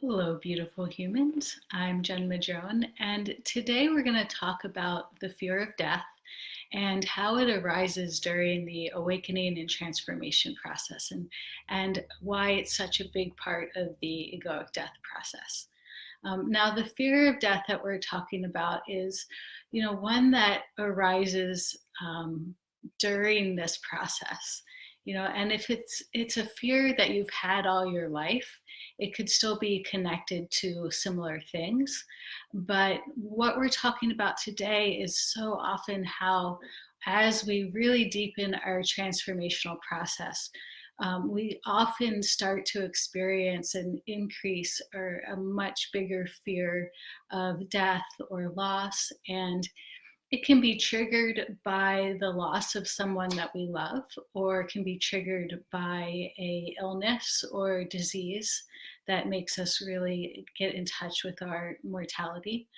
Hello, beautiful humans. I'm Jen Madrone, and today we're going to talk about the fear of death and how it arises during the awakening and transformation process, and why it's such a big part of the egoic death process. Now, the fear of death that we're talking about is, one that arises during this process. And if it's a fear that you've had all your life, it could still be connected to similar things. But what we're talking about today is so often how, as we really deepen our transformational process, we often start to experience an increase or a much bigger fear of death or loss. And it can be triggered by the loss of someone that we love, or it can be triggered by a illness or disease that makes us really get in touch with our mortality.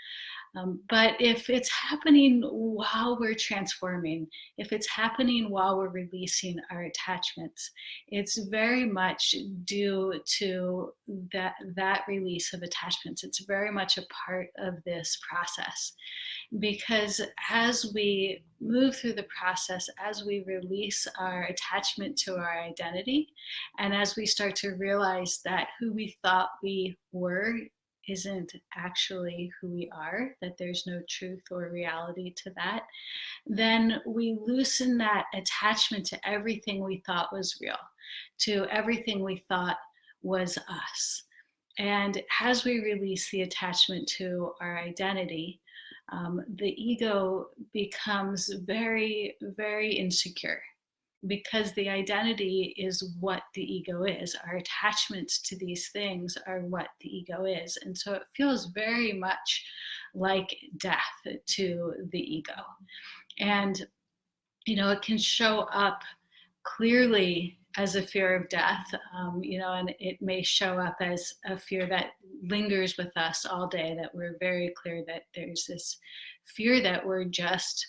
But if it's happening while we're transforming, if it's happening while we're releasing our attachments, it's very much due to that release of attachments. It's very much a part of this process because as we move through the process, as we release our attachment to our identity, and as we start to realize that who we thought we were isn't actually who we are, that there's no truth or reality to that, then we loosen that attachment to everything we thought was real, to everything we thought was us. And as we release the attachment to our identity, the ego becomes very, very insecure because the identity is what the ego is. Our attachments to these things are what the ego is. And so it feels very much like death to the ego. And, it can show up clearly as a fear of death, and it may show up as a fear that lingers with us all day, that we're very clear that there's this fear that we're just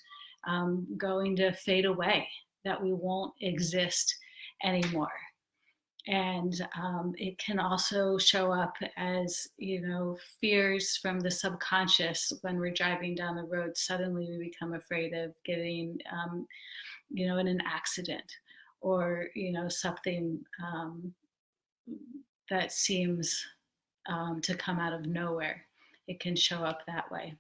going to fade away, that we won't exist anymore. And it can also show up as, fears from the subconscious. When we're driving down the road, suddenly we become afraid of getting, in an accident, or, something that seems to come out of nowhere. It can show up that way.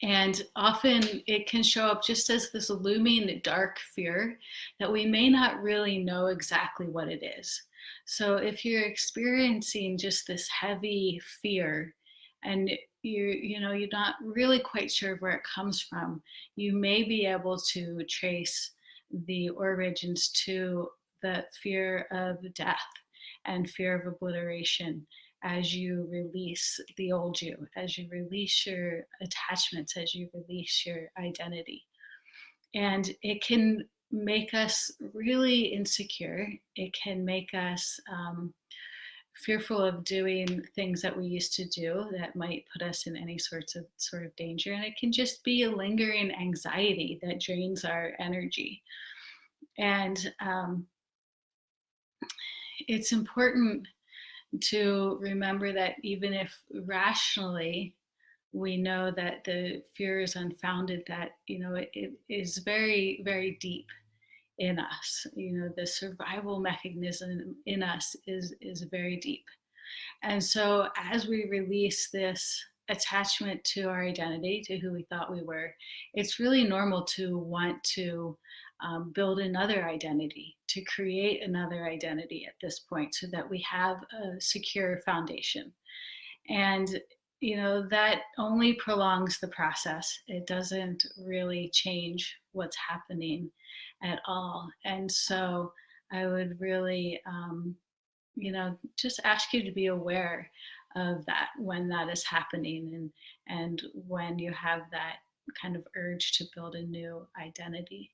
And often it can show up just as this looming dark fear that we may not really know exactly what it is. So if you're experiencing just this heavy fear and you're not really quite sure where it comes from, you may be able to trace the origins to the fear of death and fear of obliteration as you release the old you, as you release your attachments, as you release your identity. And it can make us really insecure. It can make us fearful of doing things that we used to do that might put us in any sort of danger. And it can just be a lingering anxiety that drains our energy. And it's important to remember that even if rationally we know that the fear is unfounded, that it is very, very deep in us. The survival mechanism in us is very deep. And so as we release this attachment to our identity, to who we thought we were, it's really normal to want to build another identity, to create another identity at this point, so that we have a secure foundation. And that only prolongs the process. It doesn't really change what's happening at all. And so I would really just ask you to be aware of that when that is happening, and when you have that kind of urge to build a new identity.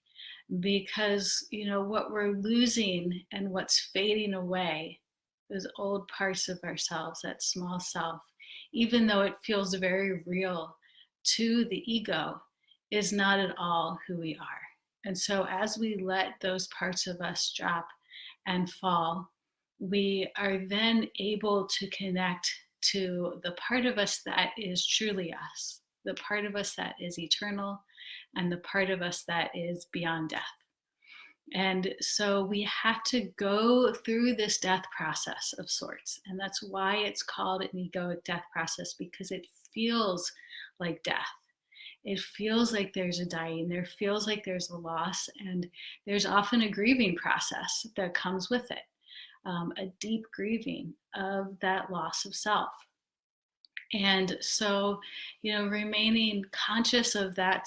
Because what we're losing and what's fading away, those old parts of ourselves, that small self, even though it feels very real to the ego, is not at all who we are. And so as we let those parts of us drop and fall, we are then able to connect to the part of us that is truly us, the part of us that is eternal, and the part of us that is beyond death. And so we have to go through this death process of sorts. And that's why it's called an egoic death process, because it feels like death. It feels like there's a dying, there feels like there's a loss, and there's often a grieving process that comes with it, a deep grieving of that loss of self. And so, remaining conscious of that,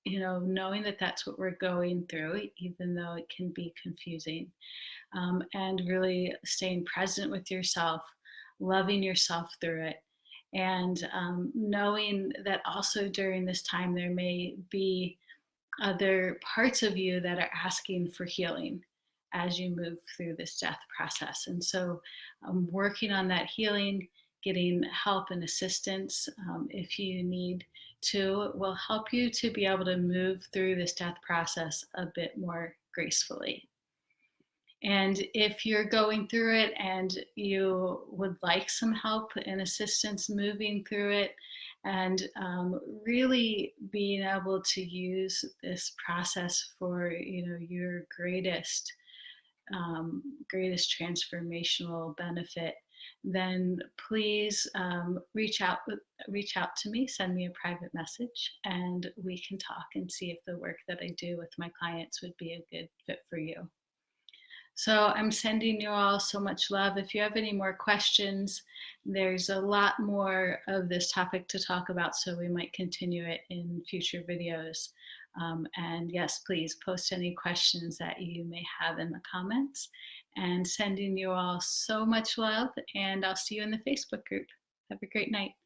knowing that that's what we're going through, even though it can be confusing, and really staying present with yourself, loving yourself through it. And knowing that also during this time, there may be other parts of you that are asking for healing as you move through this death process. And so, working on that healing, getting help and assistance if you need to, will help you to be able to move through this death process a bit more gracefully. And if you're going through it and you would like some help and assistance moving through it, and really being able to use this process for your greatest transformational benefit, then please reach out to me, send me a private message, and we can talk and see if the work that I do with my clients would be a good fit for you. So I'm sending you all so much love. If you have any more questions, there's a lot more of this topic to talk about, so we might continue it in future videos. And yes, please post any questions that you may have in the comments. And sending you all so much love, and I'll see you in the Facebook group. Have a great night.